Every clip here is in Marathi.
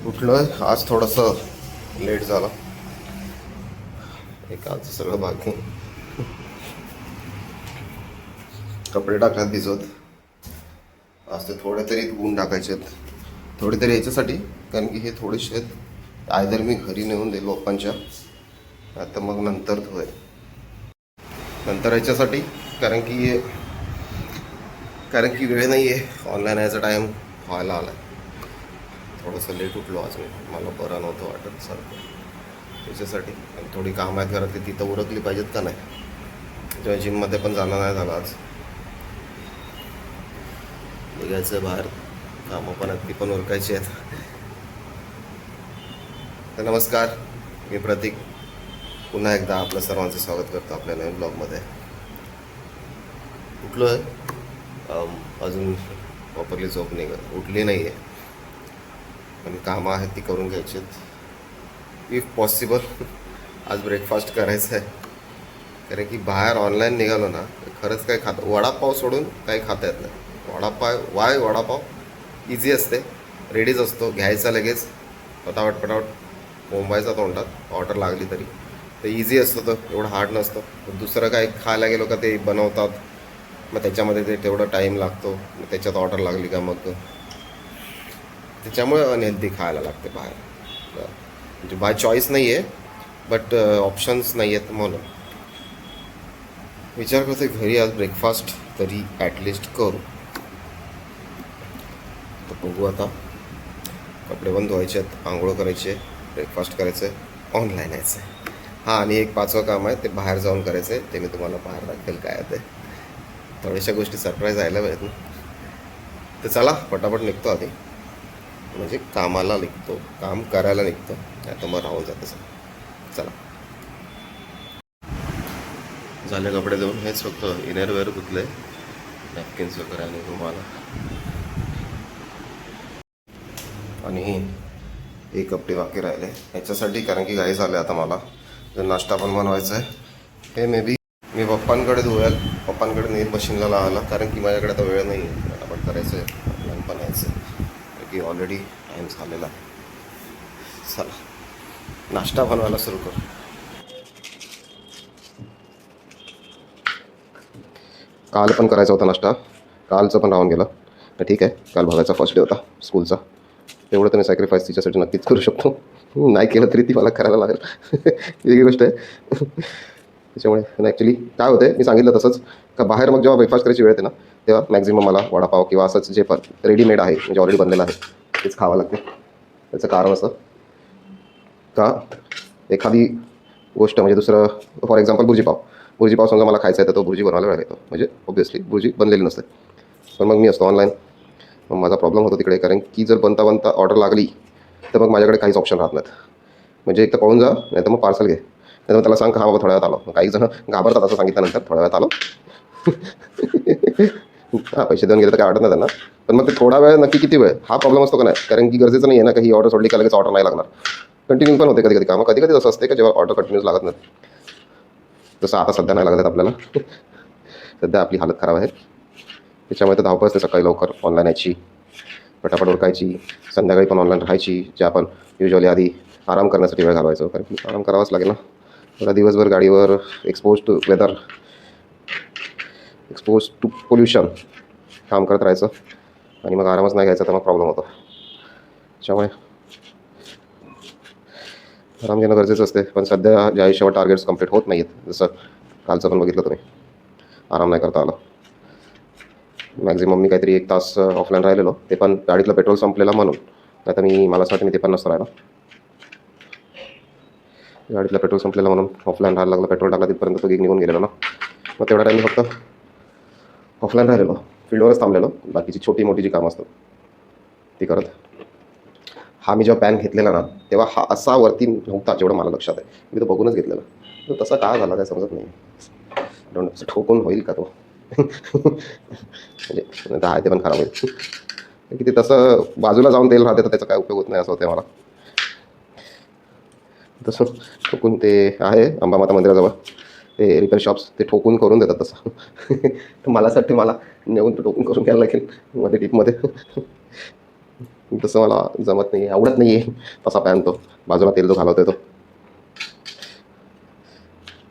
उठलोय आज थोडंसं लेट झालं. एक आज सगळं बाकी कपडे टाकण्यात भिजवत. आज ते थोडे तरी धुवून टाकायचे आहेत, थोडे तरी याच्यासाठी, कारण की हे थोडेसे आहेत आयदर मी घरी नेऊन देईल पप्पांच्या, आता मग नंतर धुवे नंतर याच्यासाठी, कारण की वेळ नाही आहे. ऑनलाईन यायचा टाईम व्हायला आला. थोडंसं लेट उठलो आज मी, मला बरं नव्हतं वाटत सारखं त्याच्यासाठी. आणि थोडी कामं आहेत घरातली, तिथं उरकली पाहिजेत का नाही. तेव्हा जिममध्ये पण जाणं नाही झालं आज. निघायचं बाहेर, कामं पण आहेत ती पण उरकायची आहेत. तर नमस्कार, मी प्रतीक पुन्हा एकदा आपलं सर्वांचं स्वागत करतो आपल्या नवीन ब्लॉगमध्ये. उठलो आहे, अजून प्रॉपरली झोप उठली नाही आहे, पण कामं आहेत ती करून घ्यायची आहेत इफ पॉसिबल. आज ब्रेकफास्ट करायचं आहे, कारण की बाहेर ऑनलाईन निघालो ना, खरंच काही वडापाव सोडून काही खाता येत नाही. वडापाव इझी असते, रेडीच असतो, घ्यायचा लगेच पटापट मुंबईचा तोंडात ऑर्डर लागली तरी ते इझी असतं, तर एवढं हार्ड नसतं. दुसरं काय खायला गेलो का ते बनवतात, मग त्याच्यामध्ये ते तेवढं टाईम लागतो, मग त्याच्यात ऑर्डर लागली का मग त्याच्यामुळे अनहेल्दी खायला लागते बाहेर. म्हणजे बाय चॉईस नाही आहे, बट ऑप्शन्स नाही आहेत, म्हणून विचार करते घरी आज ब्रेकफास्ट तरी ॲटलिस्ट करू. तर बघू आता, कपडे पण धुवायचे आहेत, आंघोळ करायचे, ब्रेकफास्ट करायचं आहे, ऑनलाईन यायचं आहे. हां, आणि एक 5वं काम आहे, ते बाहेर जाऊन करायचं आहे. ते मी तुम्हाला बाहेर दाखवेल काय आहे ते. थोड्याशा गोष्टी सरप्राईज यायला पाहिजेत ना. तर चला पटापट निघतो आधी, म्हणजे कामाला निघतो, काम करायला निघतो, नाही तर मग राहून जातं सगळं. चला, झाले कपडे धुवून. हेच फक्त इनरवेअर धुतले, नॅपकिन्स वगैरे आणि रुमाला, आणि एक कपडे बाकी राहिले ह्याच्यासाठी, कारण की घाई झाले आता मला. जर नाश्ता पण बनवायचा आहे, हे मे बी मी पप्पांकडे धुवेल, पप्पांकडे नेल मशीनला लावायला, कारण की माझ्याकडे आता वेळ नाही आहे. पटापट करायचं आहे, ऑनलाईन पण यायचं आहे, कारण की ऑलरेडी टाईम झालेला आहे. चला नाश्ता बनवायला सुरू करू. काल पण करायचा होता नाश्ता, कालचं पण राहून गेलं. ठीक आहे, काल बघायचा फर्स्ट डे होता स्कूलचा, तेवढं तर मी सॅक्रिफाईस तिच्यासाठी नक्कीच करू शकतो. नाही केलं तरी ती मला करायला लागेल. वेगळी गोष्ट आहे. त्याच्यामुळे ॲक्च्युली काय होतं आहे, मी सांगितलं तसंच, का बाहेर मग जेव्हा ब्रेकफास्ट करायची वेळ येते ना, तेव्हा मॅक्झिमम मला वडापाव किंवा असंच जे पण रेडीमेड आहे, म्हणजे ऑलरेडी बनलेलं आहे, तेच खावं लागते. त्याचं कारण असं का, एखादी गोष्ट म्हणजे दुसरं, फॉर एक्झाम्पल भुर्जीपाव समजा मला खायचा आहे, तर तो भुर्जी बनवायला वेळ येतो, म्हणजे ऑब्व्हियसली भुर्जी बनलेली नसते. पण मग मी असतो ऑनलाईन, मग माझा प्रॉब्लेम होतो तिकडे, कारण की जर बनता ऑर्डर लागली तर मग माझ्याकडे काहीच ऑप्शन राहत नाहीत. म्हणजे एक तर पळून जा, नाही तर मग पार्सल घे, नाही तर मग त्याला सांग का हां बाबा थोड्या वेळात आलो. मग काही जण घाबरतात असं सांगितल्यानंतर, थोड्या वेळात आलो. हां, पैसे देऊन गेले तर काय वाटत नाही त्यांना, पण मग ते थोडा वेळ नक्की किती वेळ हा प्रॉब्लेम असतो का नाही. कारण की गरजेचं नाही आहे ना, का ही ऑर्डर सोडली का लगेच ऑर्डर नाही लागणार. कंटिन्यू पण होते कधी कधी कामं, कधी कधी असं असते का जेव्हा ऑर्डर कंटिन्यूस लागत नाही. जसं आता सध्या नाही लागत आपल्याला. सध्या आपली हालत खराब आहे, त्याच्यामुळे तर धावपळ असते. सकाळी लवकर ऑनलाईन यायची, पटापट उरकायची, संध्याकाळी पण ऑनलाईन राहायची, जे आपण युजली आधी आराम करण्यासाठी वेळ घालवायचो, कारण की आराम करावाच लागेल ना. मला दिवसभर गाडीवर expose to weather, expose to pollution काम करत राहायचं, आणि मग आरामच नाही घ्यायचा, तर मग प्रॉब्लेम होतो. त्याच्यामुळे आराम घेणं गरजेचं असते. पण सध्या ज्या आयुष्यावर टार्गेट्स कंप्लीट होत नाही आहेत, जसं कालचं पण बघितलं तुम्ही, आराम नाही करता आला. मॅक्झिमम मी काहीतरी 1 तास ऑफलाईन राहिलेलो, ते पण गाडीतलं पेट्रोल संपलेला म्हणून, नाही तर मला असं वाटतं मी ते पण नसतं राहिला. गाडीतलं पेट्रोल संपलेलं म्हणून ऑफलाईन राहायला लागलं. पेट्रोल टाकला तिथपर्यंत तो गिग निघून गेलेलो ना, मग तेवढा टाईम मी फक्त ऑफलाईन राहिलेलो, फील्डवरच थांबलेलो, बाकीची छोटी मोठी जी कामं असतात ती करत. हा मी जेव्हा पॅन घेतलेला ना, तेव्हा हा असा वरती नव्हता, जेवढं मला लक्षात आहे. मी तो बघूनच घेतलेला, तर तसा काय झाला काय समजत नाही. डोंट ठोकून होईल का तो. म्हणजे नाही आहे ते पण खराब होईल, की ते तसं बाजूला जाऊन तेल राहते, तर त्याचा काय उपयोग होत नाही असं होतं मला. तसं ठोकून ते आहे अंबामाता मंदिराजवळ ते रिपेअर शॉप्स, ते ठोकून करून देतात तसं. तर मला असं वाटते मला नेऊन तो ठोकून करून घ्यायला लागेल मध्ये टीपमध्ये. तसं मला जमत नाही आहे, आवडत नाही आहे तसा पॅन तो. बाजूला तेल जो घालवतो तो.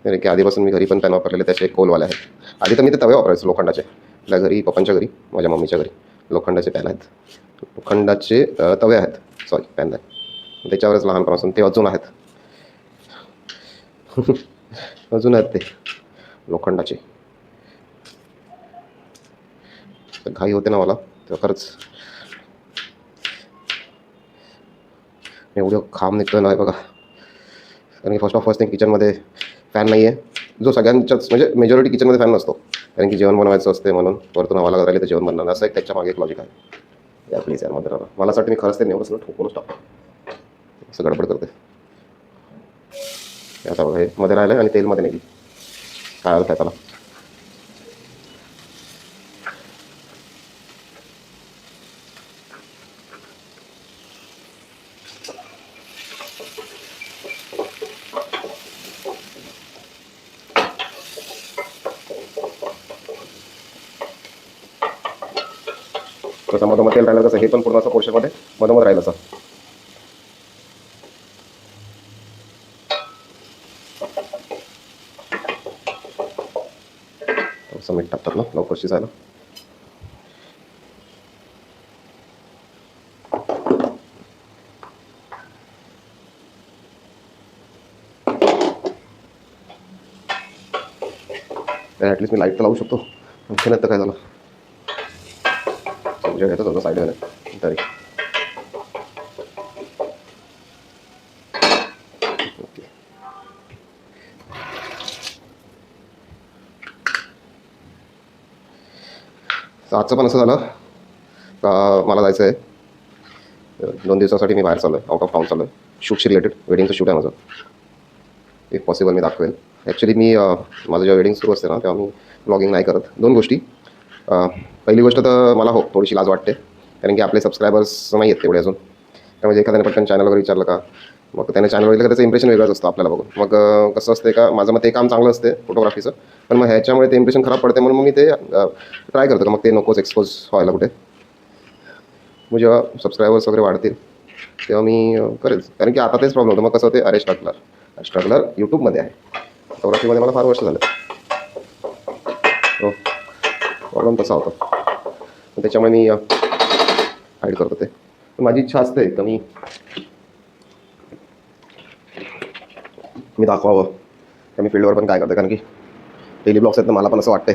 कारण की आधीपासून मी घरी पण पॅन वापरलेले त्याचे कोलवाले आहेत. आधी तर मी ते तवे वापरायचो लोखंडाचे. आपल्या घरी, पप्पांच्या घरी, माझ्या मम्मीच्या घरी लोखंडाचे पॅन आहेत. लोखंडाचे तवे आहेत, सॉरी पॅन नाही. त्याच्यावरच लहानपणापासून ते अजून आहेत. अजून आहेत ते लोखंडाचे. तर घाई होते ना मला तेव्हा खरंच. एवढं खांब निघतोय ना बघा. कारण की फर्स्ट थिंग किचनमध्ये फॅन नाही आहे, जो सगळ्यांच्याच म्हणजे मेजॉरिटी किचनमध्ये फॅन नसतो. कारण की जेवण बनवायचं असते म्हणून वरतून हवा लागत राहिली तर जेवण बनणार, असं एक त्याच्या मागे एक लॉजिक आहे. या प्लीज यार मध्ये राहा. मला असं वाटतं मी खरंच ते नेवरच ठोकूनच टाकतो, असं गडबड करते. आता बघा हे मध्ये राहिलं आणि तेलमध्ये नाही काय आलं काय त्याला. कसं मधोमध तेल राहिलं कसं हे पण पूर्ण असं पोर्शनमध्ये मधोमध राहिलं असं. थोडंसं मीठ टाकतात ना लवकर शिजायला. ॲटलीस्ट मी लाईट तर लावू शकतो. आणखी नाही तर काय झालं, समजा घेतो थोडं साईड झालं तरी. आजचं पण असं झालं का मला जायचं आहे 2 दिवसासाठी. मी बाहेर चाललो आहे, आउट ऑफ टाऊन चाललो आहे. शूटशी रिलेटेड, वेडिंगचं शूट आहे माझं. इफ पॉसिबल मी दाखवेल. ॲक्च्युली मी माझं जेव्हा वेडिंग सुरू असते ना तेव्हा मी ब्लॉगिंग नाही करत. 2 गोष्टी. पहिली गोष्ट तर मला थोडीशी लाज वाटते, कारण की आपले सबस्क्रायबर्स नाही आहेत तेवढे अजून. त्यामुळे एखाद्याने पटकन चॅनल वगैरे विचारलं का, मग त्याने चॅनल बघितलं का त्याचं इम्प्रेशन वेगळंच असतं आपल्याला बघून. मग कसं असते का, माझं मग ते काम चांगलं असते फोटोग्राफीचं, पण मग ह्याच्यामुळे ते इम्प्रेशन खराब पडते म्हणून मग मी ते ट्राय करतो का मग ते नकोच एक्सपोज व्हायला कुठे. मग जेव्हा सबस्क्रायबर्स वगैरे वाढतील तेव्हा मी करेल. कारण की आता तेच प्रॉब्लेम होतं. मग कसं होते, अरे स्ट्रगलर यूट्यूबमध्ये आहे, फोटोग्राफीमध्ये मला फार वर्ष झालं. हो, प्रॉब्लेम तसा होता. त्याच्यामुळे मी हाईड करतो ते. पण माझी इच्छा असते का मी दाखवावं का मी फील्डवर पण काय करते. कारण की डेली ब्लॉग्स आहेत तर मला पण असं वाटतंय.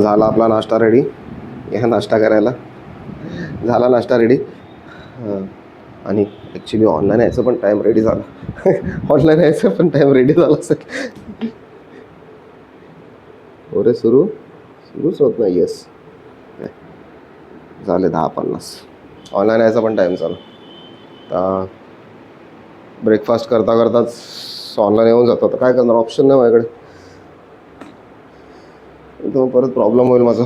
झाला आपला नाश्ता रेडी. या नाश्ता करायला झाला नाश्ता रेडी. आणि ॲक्च्युली ऑनलाईन यायचं पण टाईम रेडी झाला. ऑनलाईन यायचं पण टाईम रेडी झाला असेल. ओरे सुरूच होत नाही. येस झाले 10:50. ऑनलाईन यायचा पण टाईम झाला. आता ब्रेकफास्ट करता करताच ऑनलाईन येऊन जातो. आता काय करणार, ऑप्शन नाही माझ्याकडे. तो परत प्रॉब्लेम होईल माझा.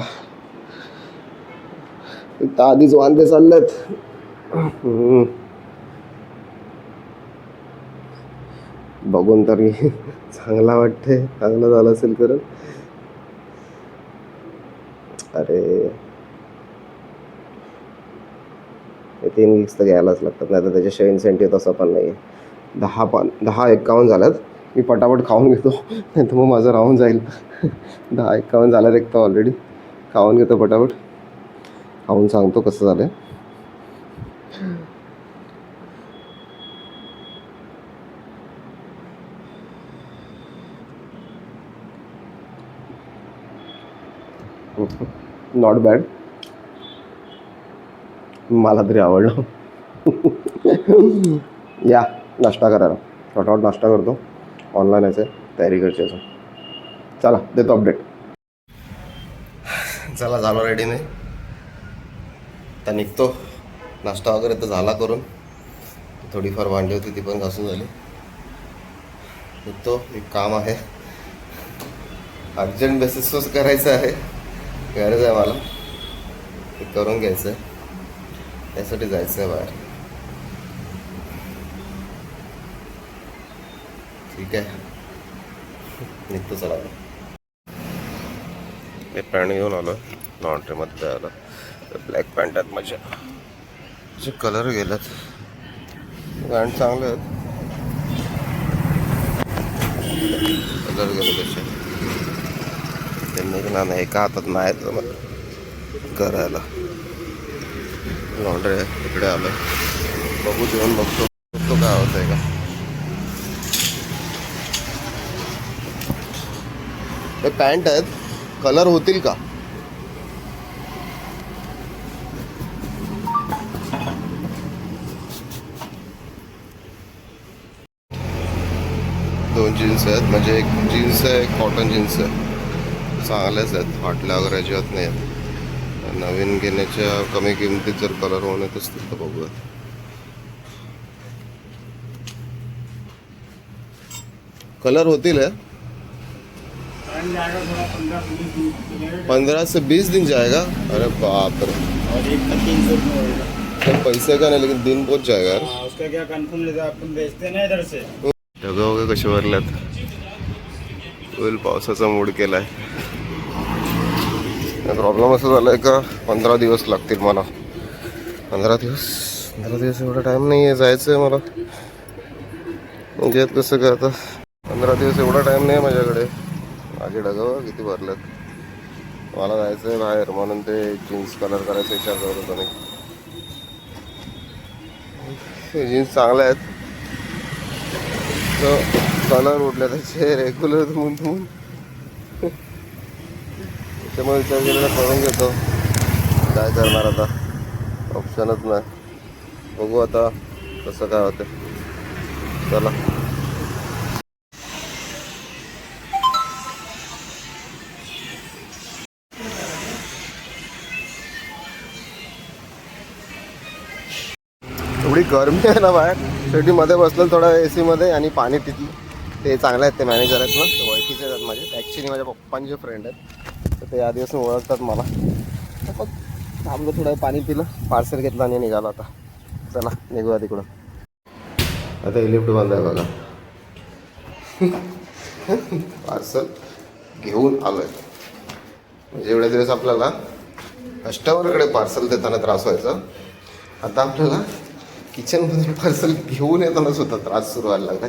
तर आधीच वांदे चाललेत. बघून तरी चांगला वाटते. चांगलं झालं असेल खरं. अरे हे 3 वीक्स तर घ्यायलाच लागतात, नाही तर त्याच्याशिवाय इन्सेंटिव्ह तसं पण नाही आहे. 10:51 झाल्यात. मी पटापट खाऊन घेतो, नाही तर मग माझं राहून जाईल. 10:51 झाल्यात एक तर ऑलरेडी. खाऊन घेतो पटापट. खाऊन सांगतो कसं झालं. Not bad. मला तरी आवडलं. या नाश्ता करायला. फटाफट नाश्ता करतो. ऑनलाईन यायचं तयारी करायची असं. चला देतो अपडेट. चला झालो रेडी नाही. आता निघतो. नाश्ता वगैरे तर झाला करून. थोडीफार भांडी होती ती पण घासून झाली. निघतो. एक काम आहे, अर्जंट बेसिसवर करायचं आहे. गरज आहे मला, ते करून घ्यायचं आहे. त्यासाठी जायचं आहे बाहेर. ठीक आहे, निघतो. चला मी पॅन्ट घेऊन आलो. लॉन्ड्रीमध्ये आलं. ब्लॅक पॅन्ट आहेत माझ्या. जे कलर गेलेत. पॅन्ट चांगले आहेत, कलर गेले कसे ते निघणार नाही. एका हातात नाही जमत करायला. लॉन्ड्री इकडे आलं. बघू जेवण बघतो काय होत आहे का. हे पॅन्ट आहेत, कलर होतील का. दोन जीन्स आहेत, म्हणजे एक जीन्स आहे, एक कॉटन जीन्स आहे. चांगल्याच आहेत, फाटल्या वगैरे अजिबात नाही आहेत. नवीन घेण्याच्या कमी किमतीत जर कलर होण्यात असतील तर बघूया. कलर होतील है. 15 से 20 दिन जाएगा. अरे बाप रे. और एक का 300 में होगा. तो पैसे का नहीं, लेकिन दिन बहुत जाएगा यार. उसका क्या कंफर्म लेता आपण बेचते ना इधर से. ढगं वगैरे कसे भरल्यात. फुल पावसाचा मूड केलाय. प्रॉब्लेम असं झाला आहे का 15 दिवस लागतील मला. 15 दिवस एवढा टाईम नाही आहे. जायचं आहे मला. म्हणजे कसं काय आता 15 दिवस एवढा टाईम नाही आहे माझ्याकडे. माझे ढगं किती भरलेत. मला जायचं आहे बाहेर, म्हणून ते जीन्स कलर करायचा विचार करत होतो मी. हे जीन्स चांगले आहेत, तर कलर उडले त्याचे रेग्युलर धुवून त्याच्यामुळे विचार केलेला करून घेतो. काय करणार आता, ऑप्शनच नाही. बघू आता कसं काय होतं. चला एवढी गरमी आहे ना बाहेर. शेवटी मध्ये बसलं थोडा AC मध्ये आणि पाणी पितलं. ते चांगले आहेत, ते मॅनेजर आहेत ना, ते ओळखीचे आहेत माझे. ॲक्च्युली माझ्या पप्पांचे फ्रेंड आहेत, तर ते या दिवस ओळखतात मला. मग थांबलो थोडं, पाणी पिलं, पार्सल घेतलं आणि निघालो आता. चला निघूया तिकडं. आता हे लिफ्ट बंद आहे बघा. पार्सल घेऊन आलो आहे. म्हणजे एवढ्या दिवस आपल्याला कस्टमरकडे पार्सल देताना त्रास व्हायचा. आता आपल्याला किचनमध्ये पार्सल घेऊन येताना सुद्धा त्रास सुरू व्हायला लागला.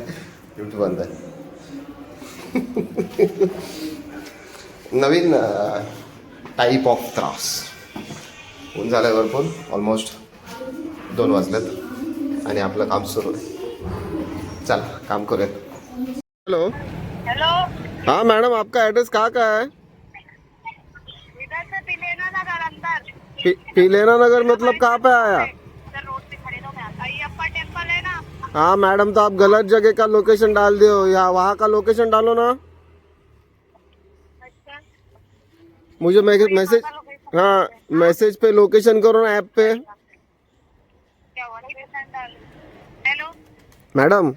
लिफ्ट बंद आहे. नवीन टाईप ऑफ त्रास. ऊन झाल्यावर पण ऑलमोस्ट 2 वाजलेत आणि आपलं काम सुरू आहे. चला काम करूयात. Hello hello. हाँ मैडम, आपका एड्रेस कहाँ का है. पीलेना नगर मतलब कहाँ पे आया? सर रोड पे खड़े रहो, मैं आता अयप्पा टेम्पल है ना। हाँ मैडम, तो आप गलत जगह का लोकेशन डाल दियो, या वहाँ का लोकेशन डालो ना। अच्छा, मुझे मैसेज, हाँ मैसेज पे लोकेशन करो ना ऐप पे। क्या हुआ? लोकेशन डाल। हेलो, मैडम,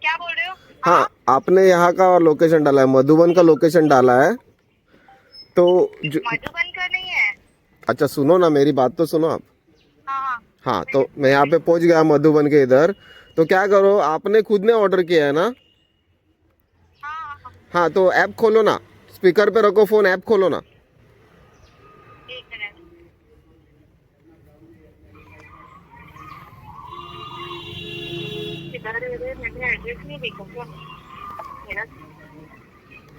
क्या बोल रहे हो? हाँ आपने यहाँ का लोकेशन डाला है, मधुबन का लोकेशन डाला है तो मधुबन का नहीं है। अच्छा सुनो ना, मेरी बात तो सुनो आप। हाँ हाँ हाँ तो मैं यहाँ पे पहुँच गया मधुबन के इधर। तो क्या करो, आपने खुद ने ऑर्डर किया है ना? हाँ हाँ, हाँ तो ऐप खोलो ना, स्पीकर पे रखो फोन, ऐप खोलो ना। एक मिनट। किधर है? मैंने एड्रेस नहीं देखा क्या मेरा?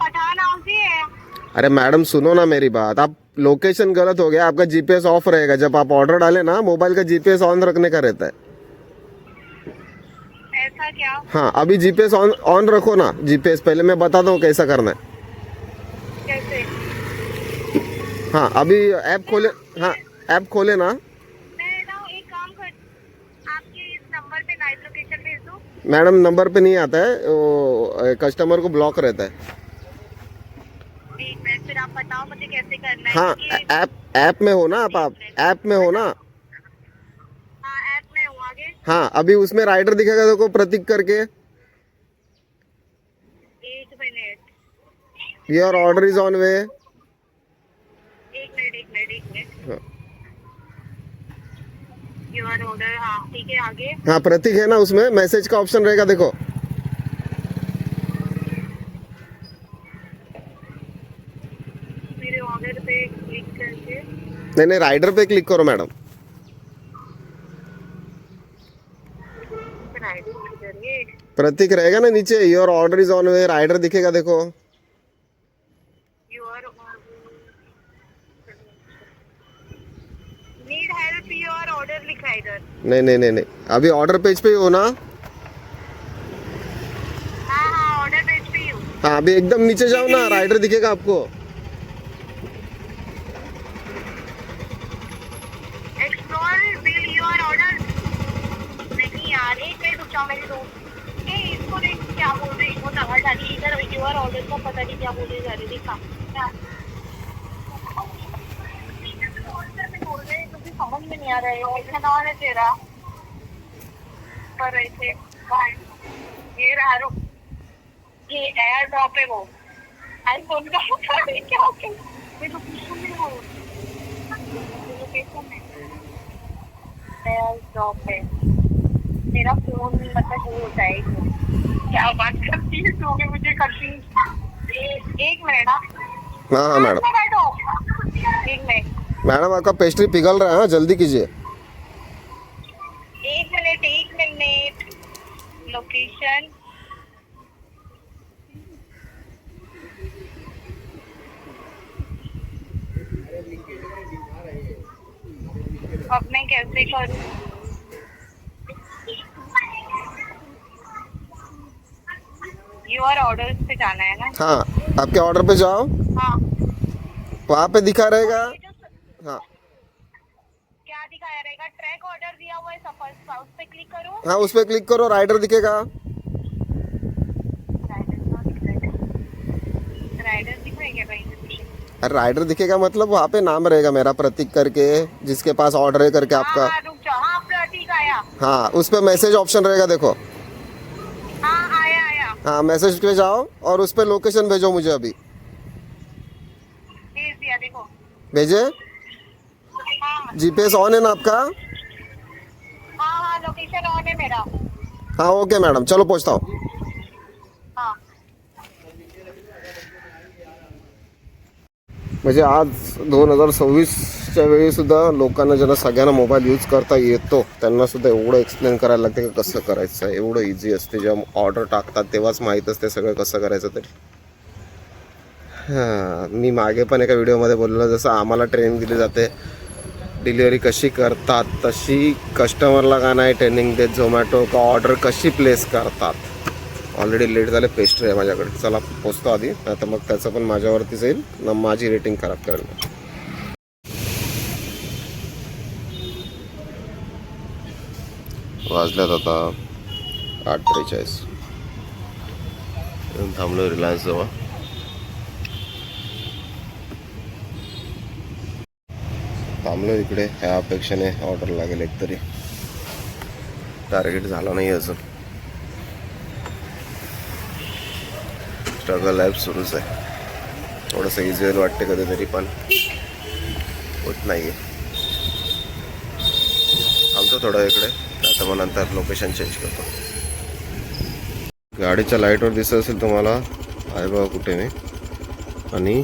पठान हाउस ही है। अरे मैडम सुनो ना मेरी बात, आप लोकेशन गलत हो गया, आपका जीपीएस ऑफ रहेगा जब आप ऑर्डर डाले ना, मोबाइल का जीपीएस ऑन रखने का रहता है। ऐसा क्या? हाँ अभी जीपीएस ऑन ऑन रखो ना, जीपीएस पहले मैं बताता हूँ कैसा करना है। कैसे? हाँ अभी ऐप खोले, हाँ ऐप खोले ना। मैं ना एक काम कर, आपके इस नंबर पे लाइव लोकेशन भेज दूँ। मैडम नंबर पे नहीं आता है, वो कस्टमर को ब्लॉक रहता है। एक मिनट, फिर आप बताओ मुझे कैसे करना है। हाँ क्योंकि- ऐप में हो ना आप ऐप में हो ना। हाँ ऐप में हूँ, आगे। हाँ अभी उसमें राइडर दिखेगा देखो, प्रतीक करके। एक minute, your order is on way. एक मिनट, एक मिनट, एक मिनट। हाँ। योर ऑर्डर, हाँ ठीक है, आगे। हाँ प्रतीक है ना, उसमें मैसेज का ऑप्शन रहेगा देखो। मेरे ऑर्डर पे क्लिक करके। नहीं राइडर पे क्लिक करो मैडम। किधर ये? प्रतीक रहेगा ना नीचे, your order is on way, rider दिखेगा देखो। Your need help, your order लिखा है इधर। नहीं अभी ऑर्डर पेज पे ही हो ना। हाँ हाँ, ऑर्डर पेज पे ही हूँ। हाँ अभी एकदम नीचे जाओ ना, राइडर दिखेगा आपको। Explore bill your order. नहीं यार, एक मिनट रुक जाओ, मेरी दोस्त ए इसको देख क्या बोल रही है, वो समझ आ रही है। इधर योर ऑर्डर का पता नहीं क्या बोलने जा रही है। देखा बोल रहे हैं, मुझे समझ में नहीं आ रहा है। ऑप्शन ऑन है तेरा पर ऐसे ये रहा, रुक, ये एयर ड्रॉप है, वो आईफोन का पता नहीं क्या होगा। ये लोकेशन में हो, लोकेशन में एयर ड्रॉप है। मेरा फोन मतलब वो होता है, क्या बात करती है तू, मुझे करती। एक मिनट, हाँ मैडम। बैठो, एक मिनट, मैडम आपका पेस्ट्री पिघल रहा है, हाँ जल्दी कीजिए। एक मिनट, एक मिनट। लोकेशन अब मैं कैसे करूँ? योर ऑर्डर पे जाना है ना? हाँ आपके ऑर्डर पे जाओ, हाँ, वहाँ पे दिखा रहेगा। हाँ क्या दिखाया रहेगा? ट्रैक ऑर्डर दिया हुआ है, सफर, उस पे क्लिक करूँ? हाँ उस पे क्लिक करो, राइडर दिखेगा। राइडर दिख रहा है क्या कहीं से? अरे राइडर दिखेगा मतलब वहाँ पे नाम रहेगा मेरा, प्रतीक करके, जिसके पास ऑर्डर है करके आपका। हाँ, रुक जाओ, हाँ प्रतीक आया। हाँ उस पे मैसेज ऑप्शन रहेगा देखो। हाँ आया आया, हाँ मैसेज पे जाओ और उस पे लोकेशन भेजो मुझे अभी। भेज दिया, देखो। भेजे? हाँ जीपीएस ऑन है ना आपका? हाँ हाँ, लोकेशन ऑन है मेरा। हाँ ओके मैडम, चलो पहुँचता हूँ। हाँ म्हणजे आज 2026च्या वेळी सुद्धा लोकांना, ज्यांना सगळ्यांना मोबाईल यूज करता येतो, त्यांना सुद्धा एवढं एक्सप्लेन करायला लागते की कसं करायचं आहे. एवढं इझी असते, जेव्हा ऑर्डर टाकतात तेव्हाच माहीत असते सगळं कसं करायचं तरी. हां मी मागे पण एका व्हिडिओमध्ये बोललो, जसं आम्हाला ट्रेनिंग दिली जाते डिलिव्हरी कशी करतात, तशी कस्टमरला का नाही ट्रेनिंग देत झोमॅटो का ऑर्डर कशी प्लेस करतात. ऑलरेडी लेट झाले, पेस्ट्री आहे माझ्याकडे, चला पोचतो आधी, नाही तर मग त्याचं पण माझ्यावरतीच येईल ना, माझी रेटिंग खराब करेल. वाजल्यात आता 8:43. थांबलो रिलायन्स जवळ. थांबलो इकडे ह्या अपेक्षेने ऑर्डर लागेल एकतरी. टार्गेट झाला नाही अजून. स्ट्रगल लाईफ सुरूच आहे. थोडंसं इझी वाटते कधीतरी पण होत नाही. थांबतो थोडं इकडे, आता मग नंतर लोकेशन चेंज करतो. गाडीच्या लाईटवर दिसत असेल तुम्हाला आहे बघा कुठे मी. आणि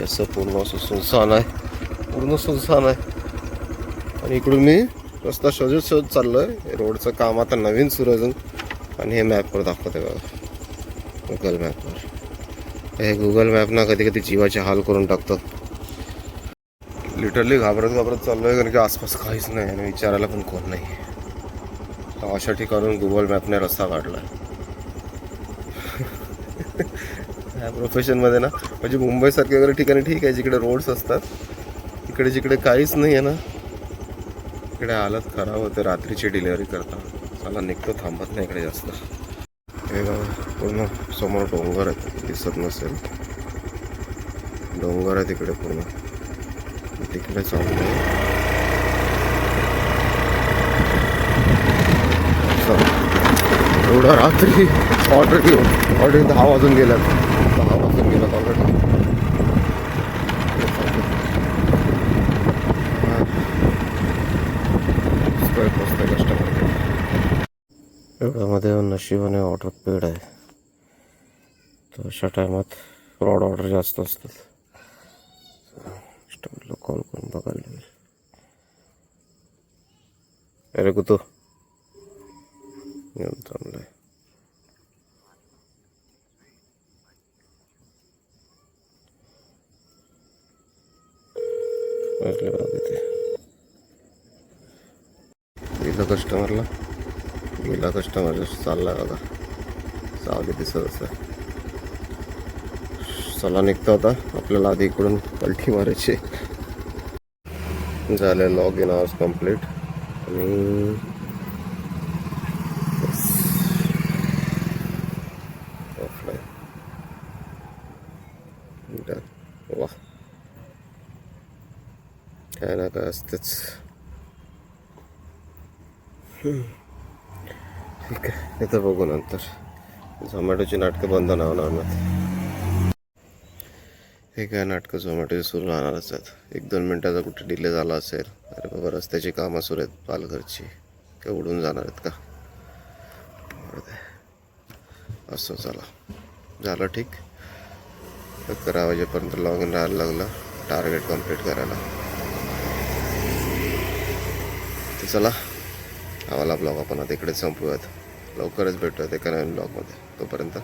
असं पूर्ण असं सुनसान आहे, पूर्ण सुनसान आहे. आणि इकडून मी रस्ता शोधत चाललोय. रोडचं काम आता नवीन सुरू अजून. आणि हे मॅपवर दाखवते बघा, गुगल मॅपवर. हे गुगल मॅप ना कधी कधी जीवाचे हाल करून टाकतं. लिटरली घाबरत चाललोय, कारण की आसपास काहीच नाही आणि विचारायला पण कोण नाही. अशा ठिकाणून गुगल मॅपने रस्ता काढला. ह्या प्रोफेशनमध्ये ना, म्हणजे मुंबईसारख्या वगैरे ठिकाणी ठीक आहे जिकडे रोड्स असतात. इकडे जिकडे काहीच नाही आहे ना, इकडे हालत खराब होते. रात्रीची डिलिव्हरी करता मला निघतो, थांबत नाही इकडे जास्त. हे पूर्ण समोर डोंगर आहेत, दिसत नसेल. डोंगर आहे तिकडे पूर्ण, तिकडे चाललंय. एवढा रात्री ऑलरेडी 10 वाजून गेल्यात. 10 वाजून गेल्यात ऑलरेडी. एवढ्यामध्ये नशिबाने ऑर्डर पेड आहे, तर अशा टायमात फ्रॉड ऑर्डर जास्त असतात. कस्टमरला कॉल करून बघायला लागेल. अरे कुतो येऊन चांगलं दिलं कस्टमरला. गेला कस्टमर चालला बघा, सावली दिसत असं. चला निघतो आता, आपल्याला आधी इकडून पलटी मारायची. झालं लॉग इन आवर्स कम्प्लीट. आणि ऑफलाईन वा, काय ना काय असतेच. ठीक आहे, इथं बघू नंतर. झोमॅटोची नाटकं बंद नाही होणार ना. हे काय नाटकं झोमॅटोची सुरू राहणारच आहेत. 1-2 मिनटाचा कुठे डिले झाला असेल, अरे बाबा रस्त्याची कामं सुरू आहेत पालघरची, काय उडून जाणार आहेत का. असं चला झालं ठीक. 11 वाजेपर्यंत लॉग इन राहायला लागला टार्गेट कंप्लीट करायला. तर चला आम्हाला ब्लॉग आपण आता इकडे संपवूयात. लवकरच भेटूयात एका नवीन ब्लॉगमध्ये. तोपर्यंत